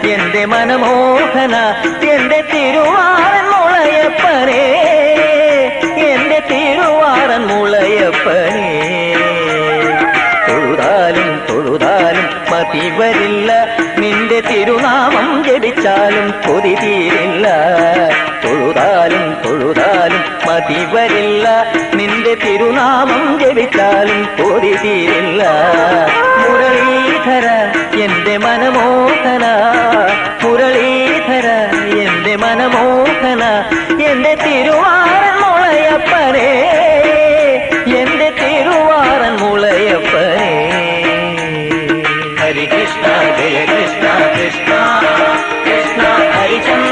എന്റെ മനമോഹന എന്റെ തിരുവാറൻ മുളയപ്പനേ, എന്റെ തിരുവാറൻ മുളയപ്പനേ. തൊഴുതാലും തൊഴുതാലും മതി വരില്ല, നിന്റെ തിരുനാമം ജപിച്ചാലും കൊതി തീരില്ല. തൊഴുതാലും തൊഴുതാലും മതി വരില്ല, നിന്റെ തിരുനാമം ജപിച്ചാലും കൊതി തീരില്ല. മുരളീധര എന്റെ മനമോഹന, മുരളീധര എന്റെ മനമോഹന, എന്റെ തിരുവാറൻ മുളയപ്പനേ, എന്റെ തിരുവാറൻ മുളയപ്പനേ. ഹരി കൃഷ്ണ ജയ കൃഷ്ണ കൃഷ്ണ കൃഷ്ണ ഹരിചന്ദ്ര